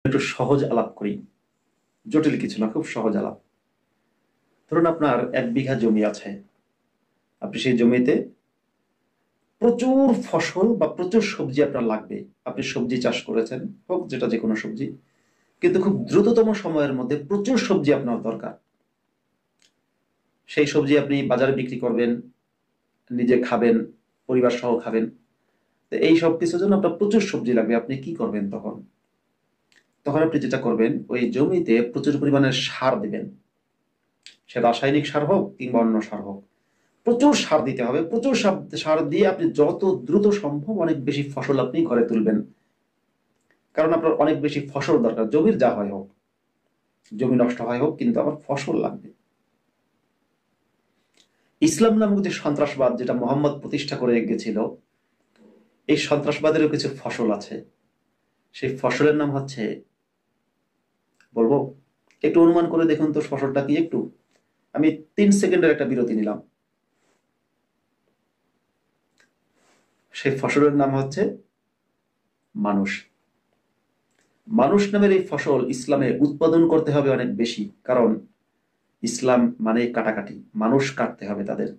একটু সহজ আলাপ করি, জটিল কিছু না, খুব সহজ আলাপ। ধরুন আপনার 1 বিঘা জমি আছে, আপনি সেই জমিতে প্রচুর ফসল বা প্রচুর সবজি আপনার লাগবে। আপনি সবজি চাষ করেছেন, হোক যেটা যে কোনো সবজি, কিন্তু খুব দ্রুততম সময়ের মধ্যে প্রচুর সবজি আপনার দরকার। সেই সবজি আপনি বাজারে বিক্রি করবেন, নিজে খাবেন, পরিবার সহ খাবেন। তো এই সব কিছুর জন্য আপনার প্রচুর সবজি লাগবে। আপনি কি করবেন তখন? তখন আপনি যেটা করবেন, ওই জমিতে প্রচুর পরিমাণে সার দিবেন। সে রাসায়নিক সার হোক কিংবা অন্য সার হোক, প্রচুর সার দিতে হবে। প্রচুর সার দিয়ে আপনি যত দ্রুত সম্ভব অনেক বেশি ফসল আপনি ঘরে তুলবেন। কারণ আপনার অনেক বেশি ফসল দরকার, জমির যা হয় হোক, জমি নষ্ট হয় হোক, কিন্তু আমার ফসল লাগবে। ইসলাম নামক যে সন্ত্রাসবাদ, যেটা মোহাম্মদ প্রতিষ্ঠা করে গেছিল, এই সন্ত্রাসবাদেরও কিছু ফসল আছে। সেই ফসলের নাম হচ্ছে, বলবো? একটু অনুমান করে দেখুন তো ফসলটা কি। একটু আমি 3 সেকেন্ডের একটা বিরতি নিলাম। সেই ফসলের নাম হচ্ছে মানুষ। মানুষ নামের এই ফসল ইসলামে উৎপাদন করতে হবে অনেক বেশি, কারণ ইসলাম মানে কাটাকাটি। মানুষ কাটতে হবে তাদের।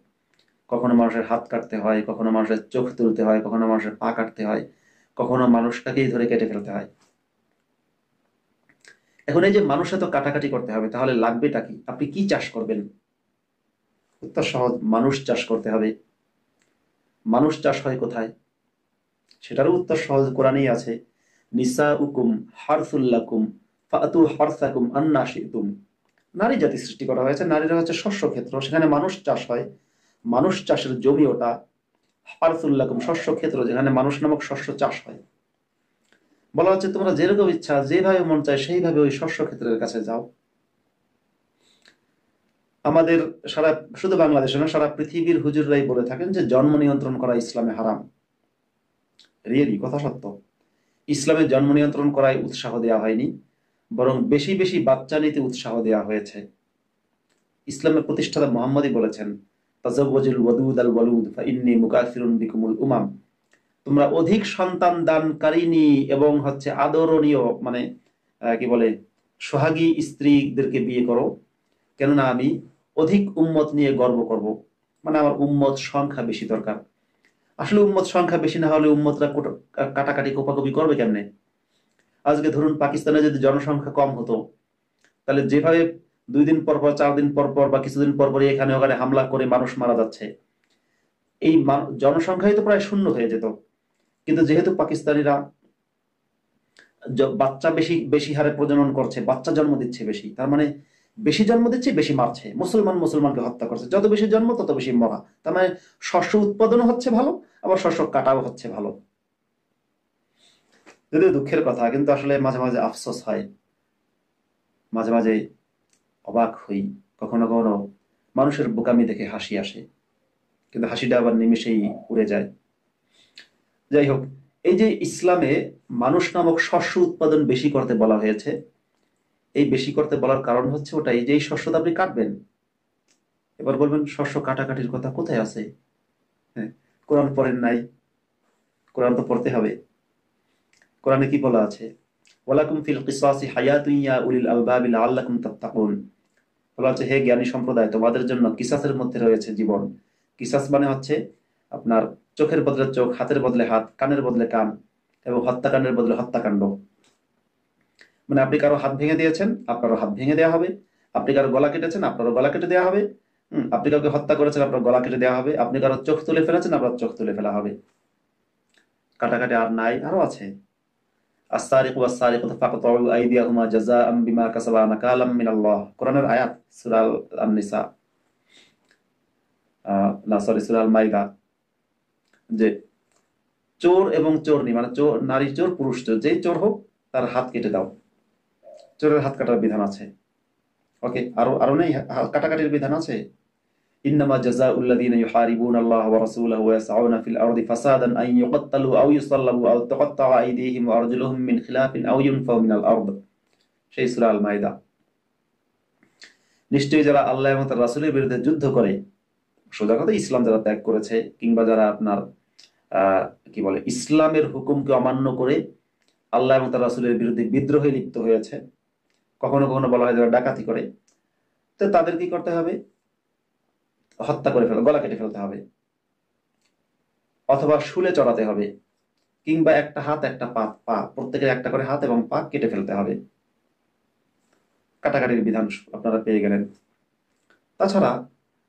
কখনো মানুষের হাত কাটতে হয়, কখনো মানুষের চোখ তুলতে হয়, কখনো মানুষের পা কাটতে হয়, কখনো মানুষটাকেই ধরে কেটে ফেলতে হয়। এখন এই যে মানুষ এত কাটাকাটি করতে হবে, তাহলে লাগবেটা কি? আপনি কি চাষ করবেন? উত্তর সহজ, মানুষ চাষ করতে হবে। মানুষ চাষ হয় কোথায়? সেটারও উত্তর সহজ, কোরআনেই আছে। নিসা উকুম হারসুল্লাকুম ফাতু হারসাকুম আন্না শিতুম। নারী জাতি সৃষ্টি করা হয়েছে, নারীরা হচ্ছে শস্য ক্ষেত্র, সেখানে মানুষ চাষ হয়। মানুষ চাষের জমি ওটা। হারসুল্লাকুম শস্য ক্ষেত্র, যেখানে মানুষ নামক শস্য চাষ হয়। বলা হচ্ছে তোমরা যেরকম ইচ্ছা, যেভাবে মন চায় সেইভাবে ওই শস্য ক্ষেত্রের কাছে যাও। আমাদের সারা, শুধু বাংলাদেশে না, সারা পৃথিবীর হুজুররাই বলে থাকেন যে জন্ম নিয়ন্ত্রণ করা ইসলামে হারাম। রিয়েলি কথা সত্য। ইসলামে জন্ম নিয়ন্ত্রণ করায় উৎসাহ দেওয়া হয়নি, বরং বেশি বেশি বাচ্চা নিতে উৎসাহ দেওয়া হয়েছে। ইসলামের প্রতিষ্ঠাতা মুহাম্মদই বলেছেন, তাজাওয়াজুল ওয়াদুদ আল ওয়ালুদ ফাইন্নী মুকাসিরুন বিকুমুল উমাম। তোমরা অধিক সন্তান দানকারিনী এবং হচ্ছে আদরণীয়, মানে কি বলে, সোহাগী স্ত্রীদেরকে বিয়ে করো, কেননা আমি অধিক উম্মত নিয়ে গর্ব করব। মানে আমার উম্মত সংখ্যা বেশি দরকার। আসলে উম্মত সংখ্যা বেশি না হলে উম্মতরা কাটাকাটি কোপাকুপি করবে কেমনে? আজকে ধরুন পাকিস্তানে যদি জনসংখ্যা কম হতো, তাহলে যেভাবে 2 দিন পর পর, 4 দিন পর পর বা কিছুদিন পর পর এখানে ওখানে হামলা করে মানুষ মারা যাচ্ছে, এই জনসংখ্যাই তো প্রায় শূন্য হয়ে যেত। কিন্তু যেহেতু পাকিস্তানিরা বাচ্চা বেশি বেশি হারে প্রজনন করছে, বাচ্চা জন্ম দিচ্ছে বেশি, তার মানে বেশি জন্ম দিচ্ছে, বেশি মারছে, মুসলমান মুসলমানকে হত্যা করছে, যত বেশি জন্ম তত বেশি মরা। তার মানে শস্য উৎপাদনও হচ্ছে ভালো, আবার শস্য কাটাও হচ্ছে ভালো। যদিও দুঃখের কথা, কিন্তু আসলে মাঝে মাঝে আফসোস হয়, মাঝে মাঝে অবাক হই, কখনো কখনো মানুষের বোকামি দেখে হাসি আসে, কিন্তু হাসিটা আবার নিমেষেই উড়ে যায়। যাই হোক, এই যে ইসলামে মানুষ নামক শস্য উৎপাদন বেশি করতে বলা হয়েছে, এই বেশি করতে বলার কারণ হচ্ছে ওটাই যে এই শস্যটা আপনি কাটবেন। এবার বলবেন শস্য কাটাকাটির কথা কোথায় আছে? হ্যাঁ, কোরআন পড়েন নাই? কোরআন তো পড়তে হবে। কোরআনে কি বলা আছে? ওয়ালাকুম ফিল কিসাসি হায়াতুন ইয়া উলিল আলবাবি লাআল্লাকুম তাত্তাকুন। বলা হচ্ছে হে জ্ঞানী সম্প্রদায়, তোমাদের জন্য কিসাসের মধ্যে রয়েছে জীবন। কিসাস মানে হচ্ছে আপনার চোখের বদলে চোখ, হাতের বদলে হাত, কানের বদলে কান, এবং হত্যাকাণ্ডের বদলে হত্যাকাণ্ড। মানে আপনি কারো হাত ভেঙে দিয়েছেন, আপনারও হাত ভেঙে দেওয়া হবে। আপনি কারো গলা কেটেছেন, আপনারও গলা কেটে দেওয়া হবে। আপনি কাউকে হত্যা করেছেন, আপনার গলা কেটে দেওয়া হবে। আপনি কারো চোখ তুলে ফেলেছেন, আপনার চোখ তুলে ফেলা হবে। কাটাকাটি আর নাই, আরো আছে। আস-সারিকু ওয়াস-সারিকাতু ফাকতাউ আইদিয়াহুমা জাযাআম বিমা কাসাবা নাকালাম মিনাল্লাহ। কোরআনের আয়াত, সূরা আন-নিসা, না সরি, সূরা আল-মাইদা। যে চোর এবং চোরনি, মানে চোর, নারী চোর, পুরুষ চোর, যেই চোর হোক তার হাত কেটে দাও। চোরের হাত কাটার বিধান আছে। ওকে, আরো আরো নেই, কাটাকাটির বিধান আছে। ইন্নামা জাযাউল্লাযীনা ইউহারিবুনাল্লাহ ওয়া রাসূলাহু ওয়া ইয়াসআউনা ফিল আরদি ফাসাদান আন ইউকাত্তালু আও ইউসাল্লাবু আও তুকাত্তাআ আইদিহিম ওয়া আরজুলুহুম মিন খিলাফিন আও ইউনফাউ মিনাল আরদ। সেই সূরা আল মাইদা। নিশ্চয়ই যারা আল্লাহ এবং তার রাসূলের বিরুদ্ধে যুদ্ধ করে, সোজা কথা ইসলাম যারা ত্যাগ করেছে, কিংবা যারা আপনার কি বলে, ইসলামের হুকুমকে অমান্য করে আল্লাহ এবং তার রাসূলের বিরুদ্ধে বিদ্রোহে লিপ্ত হয়েছে, কখনো কখনো বলা হয় যারা ডাকাতি করে, তো তাদের কি করতে হবে? হত্যা করে ফেলা, গলা কেটে ফেলতে হবে, অথবা শুলে চড়াতে হবে, কিংবা একটা হাত একটা পা পা প্রত্যেকের একটা করে হাত এবং পা কেটে ফেলতে হবে। কাটাকাটির বিধান আপনারা পেয়ে গেলেন। তাছাড়া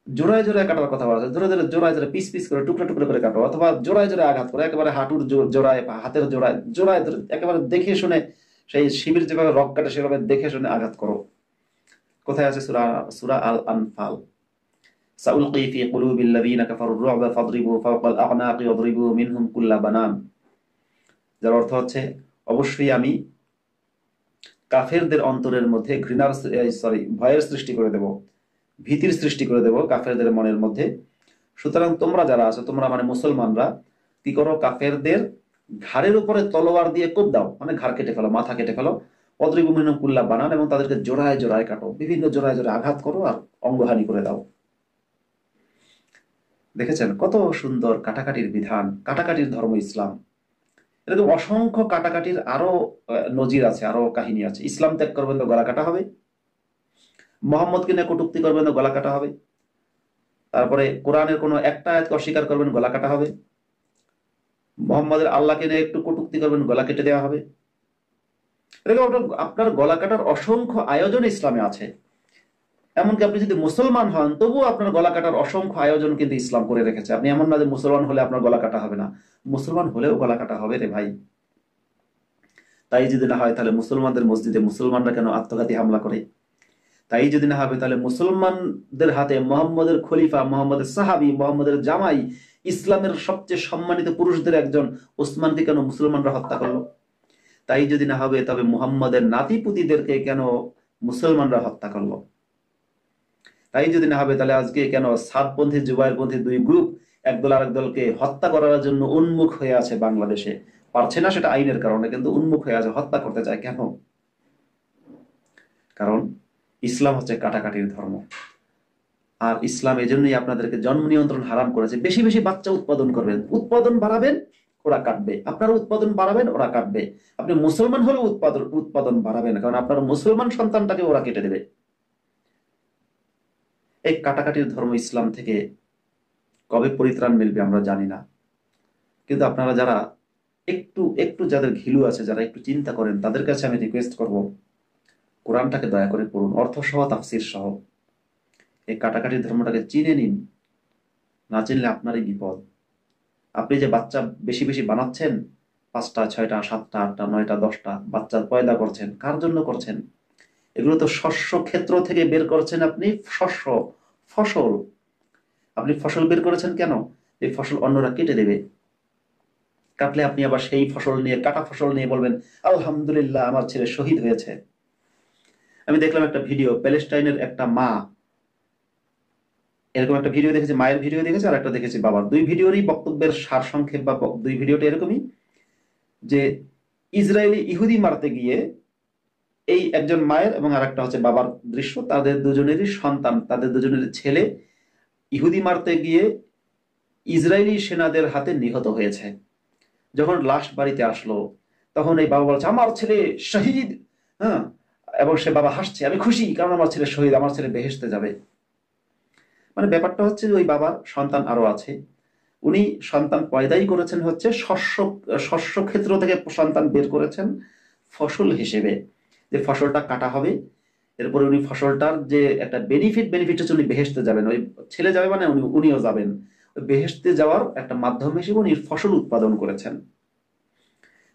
জোড়ায় জোড়ায় কাটার কথা বলা আছে, ধরে ধরে জোড়ায় জোড়ায় পিস পিস করে টুকরো টুকরো করে কাটো, অথবা জোড়ায় জোড়ায় আঘাত করে, একেবারে হাঁটুর জোড়ায় বা হাতের জোড়ায় জোড়ায় ধরে একেবারে দেখে শুনে, সেই শিবির যেভাবে রক কাটে সেভাবে দেখে শুনে আঘাত করো। কোথায় আছে? সূরা সূরা আল আনফাল, সাউলকি ফি কুলুবিল লাযিনা কাফারুর রু'বা ফাদরিবু ফাওকাল আ'নাকি ওয়াদরিবু মিনহুম কুল্লা বানান। যার অর্থ হচ্ছে, অবশ্যই আমি কাফেরদের অন্তরের মধ্যে ভয়ের সৃষ্টি করে দেব, ভীতির সৃষ্টি করে দেব কাফেরদের মনের মধ্যে। সুতরাং তোমরা যারা আছো, তোমরা মানে মুসলমানরা কি করো? কাফেরদের ঘাড়ের উপরে তলোয়ার দিয়ে কোপ দাও, মানে ঘাড় কেটে ফেলো, মাথা কেটে ফেলো। অদ্রিবু মিনহুম কুল্লা বানান, এবং তাদেরকে জোড়ায় জোড়ায় কাটো, বিভিন্ন জোড়ায় জোড়ায় আঘাত করো আর অঙ্গহানি করে দাও। দেখেছেন কত সুন্দর কাটাকাটির বিধান, কাটাকাটির ধর্ম ইসলাম। এরকম অসংখ্য কাটাকাটির আরো নজির আছে, আরো কাহিনী আছে। ইসলাম ত্যাগ করবেন তো গলা কাটা হবে, মোহাম্মদকে নিয়ে কটূক্তি করবেন তো গলা কাটা হবে, তারপরে কোরআনের কোনো একটা আয়াতকে অস্বীকার করবেন গলা কাটা হবে, মোহাম্মদের আল্লাহকে নিয়ে একটু কটূক্তি করবেন গলা কেটে দেওয়া হবে। এরকম আপনার গলা কাটার অসংখ্য আয়োজন ইসলামে আছে। এমনকি আপনি যদি মুসলমান হন তবুও আপনার গলা কাটার অসংখ্য আয়োজন কিন্তু ইসলাম করে রেখেছে। আপনি এমন না যে মুসলমান হলে আপনার গলা কাটা হবে না, মুসলমান হলেও গলা কাটা হবে রে ভাই। তাই যদি না হয় তাহলে মুসলমানদের মসজিদে মুসলমানরা কেন আত্মঘাতী হামলা করে? তাই যদি না হবে তাহলে মুসলমানদের হাতে মোহাম্মদের খলিফা, মোহাম্মদের সাহাবি, মোহাম্মদের জামাই, ইসলামের সবচেয়ে সম্মানিত পুরুষদের একজন ওসমানকে কেন মুসলমানরা হত্যা করলো? তাই যদি না হবে তবে মুহাম্মদের নাতিপুতিদেরকে কেন মুসলমানরা হত্যা করলো? তাই যদি না হবে তাহলে আজকে কেন সাতপন্থী জুবাইরপন্থী দুই গ্রুপ একদল আরেক দলকে হত্যা করার জন্য উন্মুখ হয়ে আছে বাংলাদেশে? পারছে না সেটা আইনের কারণে, কিন্তু উন্মুখ হয়ে আছে, হত্যা করতে চায় কেন? কারণ ইসলাম হচ্ছে কাটাকাটির ধর্ম। আর ইসলাম এজন্যই আপনাদেরকে জন্ম নিয়ন্ত্রণ হারাম করেছে। বেশি বেশি বাচ্চা উৎপাদন করবেন, উৎপাদন বাড়াবেন, ওরা কাটবে। আপনারা উৎপাদন বাড়াবেন, ওরা কাটবে। আপনি মুসলমান হলেও উৎপাদন বাড়াবেন, কারণ আপনার মুসলমান সন্তানটাকে ওরা কেটে দেবে। এই কাটাকাটির ধর্ম ইসলাম থেকে কবে পরিত্রাণ মিলবে আমরা জানি না, কিন্তু আপনারা যারা একটু একটু যাদের ঘিলু আছে, যারা একটু চিন্তা করেন, তাদের কাছে আমি রিকোয়েস্ট করব, কোরআনটাকে দয়া করে পড়ুন, অর্থ সহ তাফসীর সহ। এই কাটাকাটির ধর্মটাকে চিনে নিন, না চিনলে আপনারই বিপদ। আপনি যে বাচ্চা বেশি বেশি বানাচ্ছেন, 5টা 6টা 7টা 8টা 9টা 10টা বাচ্চা পয়দা করছেন, কার জন্য করছেন? এগুলো তো শস্য ক্ষেত্র থেকে বের করছেন আপনি, শস্য, ফসল। আপনি ফসল বের করেছেন কেন? এই ফসল অন্যরা কেটে দেবে, কাটলে আপনি আবার সেই ফসল নিয়ে, কাটা ফসল নিয়ে বলবেন আলহামদুলিল্লাহ আমার ছেলে শহীদ হয়েছে। আমি দেখলাম একটা ভিডিও, প্যালেস্টাইনের একটা মা, এরকম একটা ভিডিও দেখেছি, মায়ের ভিডিও দেখেছি আর একটা দেখেছি বাবার। দুই ভিডিওরই বক্তব্যের সার সংক্ষেপ বা দুই ভিডিওটা এরকমই, যে ইসরায়েলি ইহুদি মারতে গিয়ে এই একজন মায়ের এবং আর একটা হচ্ছে বাবার দৃশ্য, তাদের দুজনেরই সন্তান, তাদের দুজনেরই ছেলে ইহুদি মারতে গিয়ে ইসরায়েলি সেনাদের হাতে নিহত হয়েছে। যখন লাশ বাড়িতে আসলো তখন এই বাবা বলছে আমার ছেলে শহীদ, হ্যাঁ, এবং সে বাবা হাসছে, আমি খুশি কারণ আমার ছেলে শহীদ, আমার ছেলে বেহেশতে যাবে। মানে ব্যাপারটা হচ্ছে ওই বাবার সন্তান আরো আছে, উনি সন্তান পয়দাই করেছেন হচ্ছে শস্য, শস্য ক্ষেত্র থেকে সন্তান বের করেছেন ফসল হিসেবে, যে ফসলটা কাটা হবে, এরপরে উনি ফসলটার যে একটা বেনিফিট হচ্ছে উনি বেহেশতে যাবেন, ওই ছেলে যাবে মানে উনিও যাবেন, ওই বেহেশতে যাওয়ার একটা মাধ্যম হিসেবে উনি ফসল উৎপাদন করেছেন।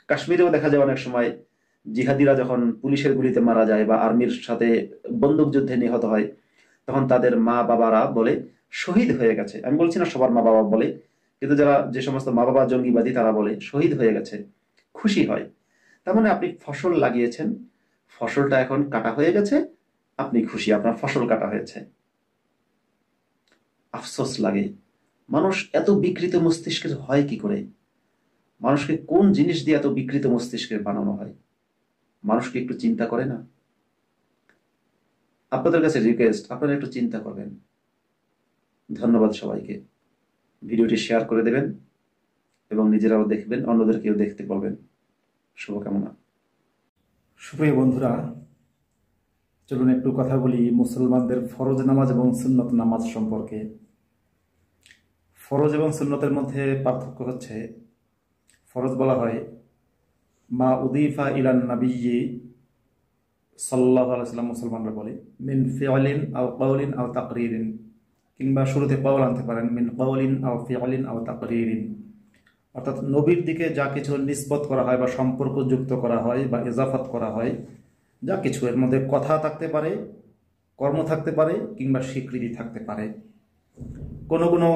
কাশ্মীরেও দেখা যায় অনেক সময় জিহাদিরা যখন পুলিশের গুলিতে মারা যায় বা আর্মির সাথে বন্দুক যুদ্ধে নিহত হয়, তখন তাদের মা বাবারা বলে শহীদ হয়ে গেছে। আমি বলছি না সবার মা বাবা বলে, কিন্তু যারা, যে সমস্ত মা বাবা জঙ্গিবাদী, তারা বলে শহীদ হয়ে গেছে, খুশি হয়। তার মানে আপনি ফসল লাগিয়েছেন, ফসলটা এখন কাটা হয়ে গেছে, আপনি খুশি, আপনার ফসল কাটা হয়েছে। আফসোস লাগে, মানুষ এত বিকৃত মস্তিষ্কের হয় কি করে? মানুষকে কোন জিনিস দিয়ে এত বিকৃত মস্তিষ্কের বানানো হয়? মানুষকে একটু চিন্তা করে না? আপনাদের কাছে রিকোয়েস্ট, আপনারা একটু চিন্তা করবেন। ধন্যবাদ সবাইকে। ভিডিওটি শেয়ার করে দেবেন এবং নিজেরাও দেখবেন, অন্যদেরকেও দেখতে বলবেন। শুভকামনা। সুপ্রিয় বন্ধুরা, চলুন একটু কথা বলি মুসলমানদের ফরজ নামাজ এবং সুন্নত নামাজ সম্পর্কে। ফরজ এবং সুন্নতের মধ্যে পার্থক্য হচ্ছে, ফরজ বলা হয় মা উদিফা ইলান নাবিয়্যি সাল্লাল্লাহু আলাইহি ওয়াসাল্লাম, মুসলমানরা বলে মিন ফিআলিন আও কাওলিন আও তাকরীরিন, কিংবা শুরুতে কাওল আনতে পারেন, মিন কাওলিন আও ফিআলিন আও তাকরীরিন। অর্থাৎ নবীর দিকে যা কিছু নিসবত করা হয় বা সম্পর্ক যুক্ত করা হয় বা ইজাফাত করা হয়, যা কিছু এর মধ্যে কথা থাকতে পারে, কর্ম থাকতে পারে, কিংবা স্বীকৃতি থাকতে পারে। কোনো কোনো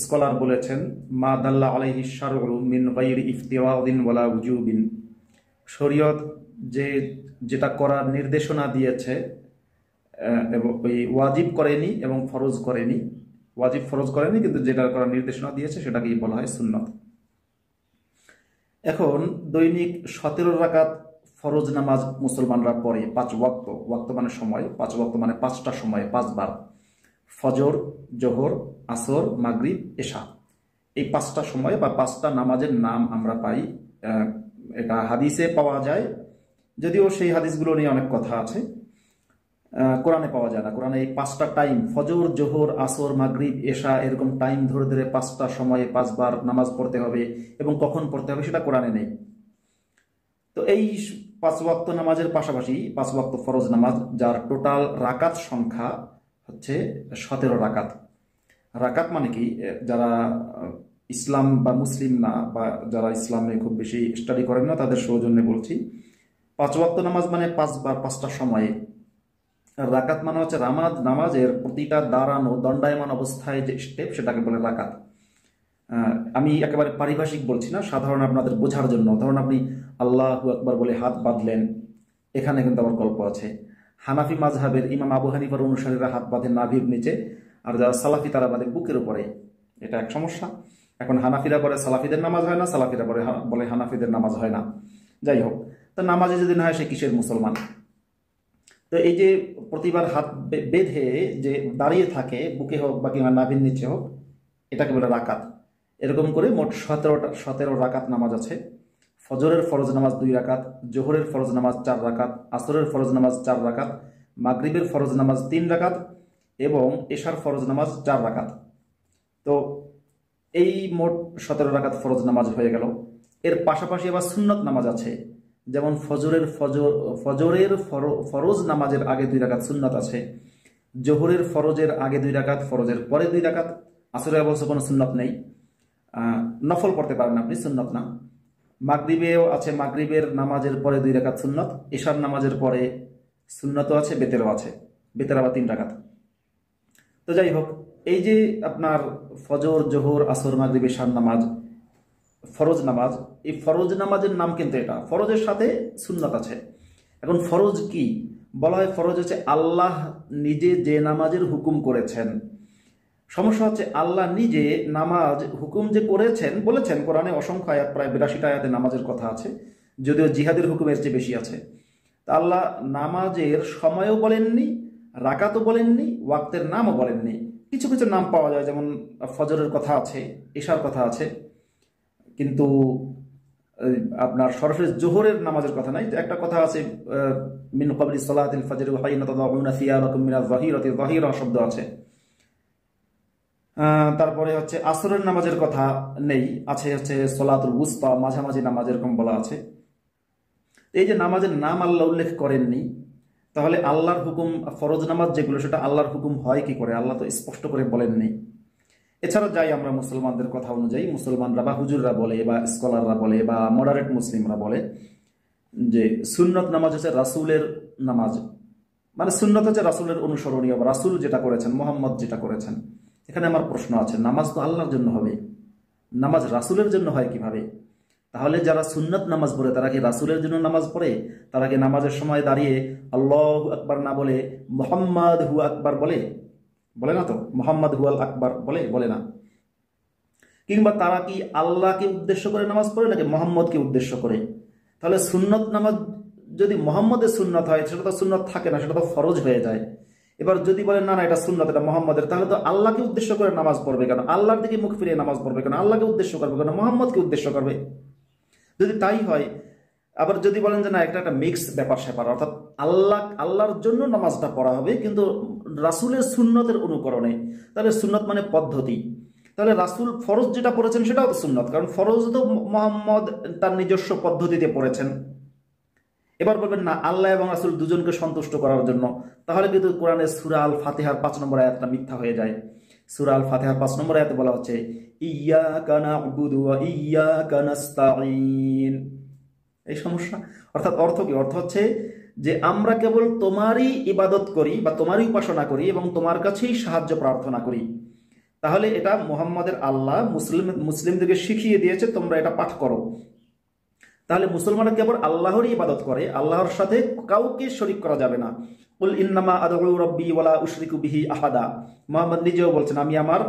স্কলার বলেছেন মা দাল্লা আলাইহি শারউ মিন গায়রি ইফতিরাদিন ওয়ালা উজুবিন, শরীয়ত যেটা করার নির্দেশনা দিয়েছে এবং ওই ওয়াজিব করেনি এবং ফরজ করেনি, ওয়াজিব ফরজ করেনি, কিন্তু যেটা করার নির্দেশনা দিয়েছে সেটাকেই বলা হয় সুন্নত। এখন দৈনিক 17 রাকাত ফরজ নামাজ মুসলমানরা পড়ে 5 ওয়াক্ত। ওয়াক্ত মানে সময়, 5 ওয়াক্ত মানে 5টা সময়, 5 বার। ফজর, জোহর, আসর, মাগরিব, এশা, এই 5টা সময় বা 5টা নামাজের নাম আমরা পাই। এটা হাদিসে পাওয়া যায়, যদিও সেই হাদিসগুলো নিয়ে অনেক কথা আছে। কোরআনে পাওয়া যায় না। কোরআনে এই 5টা টাইম, ফজর, জোহর, আসর, মাগরিব, এশা, এরকম টাইম ধরে ধরে 5টা সময়ে 5 বার নামাজ পড়তে হবে এবং কখন পড়তে হবে সেটা কোরআনে নেই। তো এই 5 ওয়াক্ত নামাজের পাশাপাশি 5 ওয়াক্ত ফরজ নামাজ, যার টোটাল রাকাত সংখ্যা হচ্ছে 17 রাকাত। রাকাত মানে কি, যারা ইসলাম বা মুসলিম না, বা যারা ইসলামে খুব বেশি স্টাডি করেন না, তাদের সৌজন্যে বলছি, 5 ওয়াক্ত নামাজ মানে 5 বার 5টা সময়ে। রাকাত মানে হচ্ছে নামাজের প্রতিটা দাঁড়ানো দণ্ডায়মান অবস্থায় যে স্টেপ, সেটাকে বলে রাকাত। আমি একেবারে পারিভাষিক বলছি না, সাধারণ আপনাদের বোঝার জন্য। ধরুন আপনি আল্লাহু আকবার বলে হাত বাঁধলেন, এখানে কিন্তু আবার গল্প আছে। হানাফি মাযহাবের ইমাম আবু হানিফার অনুসারীরা হাত বাঁধে নাভির নিচে, আর যারা সালাফি তারা বাঁধে বুকের উপরে। এটা এক সমস্যা। এখন হানাফিরা বলে সালাফিদের নামাজ হয় না, সালাফিরা বলে হানাফিদের নামাজ হয় না। যাই হোক, তো নামাজে যদি না হয় সে কিসের মুসলমান? তো এই যে প্রতিবার হাত বেঁধে যে দাঁড়িয়ে থাকে, বুকে হোক বা কিংবা নাভির নিচে হোক, এটাকে বলে রাকাত। এরকম করে মোট 17 রাকাত নামাজ আছে। ফজরের ফরজ নামাজ 2 রাকাত, জোহরের ফরজ নামাজ 4 রাকাত, আসরের ফরজ নামাজ 4 রাকাত, মাগরিবের ফরজ নামাজ 3 রাকাত এবং এশার ফরজ নামাজ 4 রাকাত। তো এই মোট 17 রাকাত ফরজ নামাজ হয়ে গেল। এর পাশাপাশি আবার সুন্নত নামাজ আছে, যেমন ফজরের ফরজ নামাজের আগে 2 রাকাত সুন্নত আছে, জোহরের ফরজের আগে 2 রাকাত, ফরজের পরে 2 রাকাত। আসরে অবশ্য কোনো সুন্নত নেই, নফল পড়তে পারেন আপনি, সুন্নত না। মাগরিবেও আছে, মাগরিবের নামাজের পরে 2 রাকাত সুন্নত, এশার নামাজের পরে সুন্নতও আছে, বেতেরও আছে, বেতের আবার 3 রাকাত। তো যাই হোক, এই যে আপনার ফজর, জোহর, আসর, মাগরিব, এশার নামাজ ফরজ নামাজ, এই ফরজ নামাজের নাম কিন্তু এটা, ফরজের সাথে সুন্নত আছে। এখন ফরজ কি বলা হয়? ফরজ হচ্ছে আল্লাহ নিজে যে নামাজের হুকুম করেছেন। সমস্যা হচ্ছে আল্লাহ নিজে নামাজ হুকুম যে করেছেন, বলেছেন কোরআনে অসংখ্য আয়াত, প্রায় 82টা আয়াতে নামাজের কথা আছে, যদিও জিহাদের হুকুমের চেয়ে বেশি আছে। তা আল্লাহ নামাজের সময়ও বলেননি, রাকাতও বলেননি, ওয়াক্তের নামও বলেননি। কিছু কিছু নাম পাওয়া যায়, যেমন ফজরের কথা আছে, এশার কথা আছে, কিন্তু আপনার সরাসরি জোহরের নামাজের কথা নাই। একটা কথা আছে, মিন ক্বাবলি সালাতিল ফজর ওয়া হাইনা তাদাউনা সিয়াবাকুম মিনাজ যাহিরাতি, যাহিরা শব্দ আছে। তারপরে হচ্ছে আসরের নামাজের কথা নেই, আছে হচ্ছে সলাতুল উসতা, মাঝামাঝি নামাজ, এরকম বলা আছে। এই যে নামাজের নাম আল্লাহ উল্লেখ করেননি, তাহলে আল্লাহর হুকুম, ফরজ নামাজ যেগুলো, সেটা আল্লাহর হুকুম হয় কি করে? আল্লাহ তো স্পষ্ট করে বলেননি। এছাড়া যাই আমরা মুসলমানদের কথা অনুযায়ী, মুসলমানরা বা হুজুররা বলে বা স্কলাররা বলে বা মডারেট মুসলিমরা বলে যে সুন্নত নামাজ হচ্ছে রাসূলের নামাজ, মানে সুন্নত হচ্ছে রাসূলের অনুসরণীয়, বা রাসূল যেটা করেছেন, মোহাম্মদ যেটা করেছেন। এখানে আমার প্রশ্ন আছে, নামাজ তো আল্লাহর জন্য হবে, নামাজ রাসূলের জন্য হয় কিভাবে? তাহলে যারা সুন্নত নামাজ পড়ে তারা কি রাসূলের জন্য নামাজ পড়ে? তারা কি নামাজের সময় দাঁড়িয়ে আল্লাহু আকবার না বলে মুহাম্মাদ হু আকবার বলে? বলে না তো, মুহাম্মাদ হুয়াল আকবার বলে না। কিংবা তারা কি আল্লাহকে উদ্দেশ্য করে নামাজ পড়ে নাকি মুহাম্মদকে উদ্দেশ্য করে? তাহলে সুন্নত নামাজ যদি মুহাম্মদের সুন্নত হয়, সেটা তো সুন্নত থাকে না, সেটা তো ফরজ হয়ে যায়। এবার যদি বলেন না না এটা সুন্নত, এটা মুহাম্মদের, তাহলে তো আল্লাহকে উদ্দেশ্য করে নামাজ পড়বে কেন? আল্লাহর দিকে মুখ ফিরিয়ে নামাজ পড়বে কেন? আল্লাহকে উদ্দেশ্য করবে কেন? মুহাম্মদকে উদ্দেশ্য করবে। যদি তাই হয়, আবার যদি বলেন যে না, একটা একটা মিক্স ব্যাপার স্যাপার, অর্থাৎ আল্লাহর জন্য নামাজটা পড়া হবে কিন্তু রাসূলের সুন্নতের অনুকরণে, তাহলে সুন্নত মানে পদ্ধতি। তাহলে রাসূল ফরজ যেটা পড়েছেন সেটাও তো সুন্নত, কারণ ফরজ তো মুহাম্মদ তার নিজস্ব পদ্ধতিতে পড়েছেন। এবার বলবেন না, আল্লাহ এবং রাসূল দুজনকে সন্তুষ্ট করার জন্য, তাহলে কিন্তু কোরআনের সূরা আল ফাতিহার 5 নম্বর আয়াতটা মিথ্যা হয়ে যায়। সূরা আল ফাতিহার 5 নম্বর আয়াতে বলা হচ্ছে ইয়্যাকা না'বুদু ওয়া ইয়্যাকা নাস্তাঈন। এই সমস্যা। অর্থাৎ অর্থ কি? অর্থ হচ্ছে যে আমরা কেবল তোমারই ইবাদত করি বা তোমারই উপাসনা করি এবং তোমার কাছেই সাহায্য প্রার্থনা করি। তাহলে এটা মুহাম্মাদের আল্লাহ মুসলিমদেরকে শিখিয়ে দিয়েছে, তোমরা এটা পাঠ করো। তাহলে মুসলমানরা কেবল আল্লাহরই ইবাদত করে, আল্লাহর সাথে কাউকে শরীক করা যাবে না। কুল ইন্নামা আদউ রাব্বি ওয়ালা উশরিকু বিহি আহাদা। মুহাম্মদ নিজেও বলছেন, আমি আমার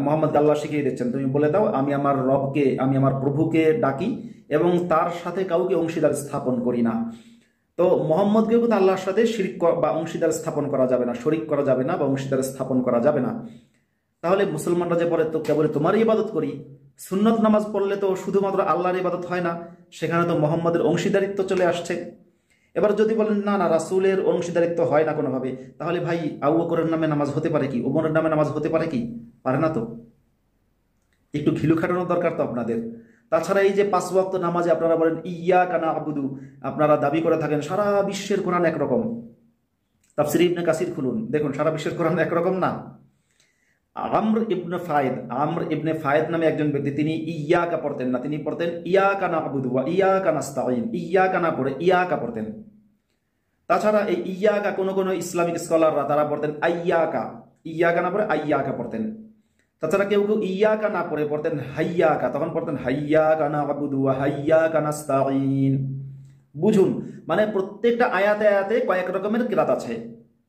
মুহাম্মদকে আল্লাহ শিখিয়ে দিচ্ছেন, তুমি বলে দাও আমি আমার রবকে, আমি আমার প্রভুকে ডাকি এবং তার সাথে কাউকে অংশীদার স্থাপন করি না। তো মুহাম্মদকেও কিন্তু আল্লাহর সাথে শিরক বা অংশীদার স্থাপন করা যাবে না, শরীক করা যাবে না বা অংশীদার স্থাপন করা যাবে না। তাহলে মুসলমানরা যে বলে তো কেবল তোমারই ইবাদত করি, সুন্নত নামাজ পড়লে তো শুধুমাত্র আল্লাহর ইবাদত হয় না, সেখানে তো মুহাম্মদের অংশীদারিত্ব চলে আসছে। এবার যদি বলেন না না, রাসূলের অংশীদারিত্ব হয় না কোনোভাবে, তাহলে ভাই আবু বকরের নামে নামাজ হতে পারে কি? ওমরের নামে নামাজ হতে পারে কি? পারে না তো। একটু ঘিলু খাটানোর দরকার তো আপনাদের। তাছাড়া এই যে 5 ওয়াক্ত নামাজে আপনারা বলেন ইয়্যাকা না'বুদু, আপনারা দাবি করে থাকেন সারা বিশ্বের কোরআন একরকম। তাফসীর ইবনে কাসির খুলুন, দেখুন সারা বিশ্বের কোরআন একরকম না। আমর ইবনে ফায়েদ নামে একজন ব্যক্তি, তিনি ইয়্যাকা পড়তেন না, তিনি পড়তেন ইয়্যাকা না'বুদু ওয়া ইয়্যাকা নাস্তাঈন। ইয়্যাকা না পড়ে ইয়্যাকা পড়তেন। তাছাড়া এই ইয়্যাকা কোন ইসলামিক স্কলাররা তারা পড়তেন আইয়াকা, ইয়্যাকা না পড়ে আইয়াকা পড়তেন। তাছাড়া কেউ কেউ ইয়্যাকা না পড়ে পড়তেন হাইয়াকা, তখন পড়তেন হাইয়াকা না'বুদু ওয়া হাইয়াকা নাস্তাঈন। বুঝুন, মানে প্রত্যেকটা আয়াতে আয়াতে কয়েক রকমের কিরাত আছে।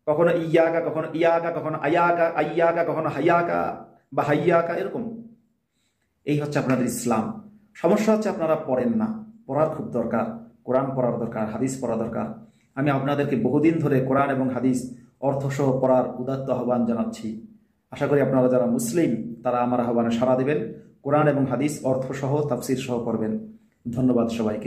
কখনো ইয়াকা, কখনো ইয়াকা, কখনো আয়াকা, আইয়াকা, কখনো হাইয়াকা বা হাইয়াকা, এরকম। এই হচ্ছে আপনাদের ইসলাম। সমস্যা হচ্ছে আপনারা পড়েন না। পড়ার খুব দরকার, কোরআন পড়ার দরকার, হাদিস পড়া দরকার। আমি আপনাদেরকে বহুদিন ধরে কোরআন এবং হাদিস অর্থসহ পড়ার উদাত্ত আহ্বান জানাচ্ছি। আশা করি আপনারা যারা মুসলিম তারা আমার আহ্বানে সাড়া দেবেন, কোরআন এবং হাদিস অর্থসহ তাফসীর সহ পড়বেন। ধন্যবাদ সবাইকে।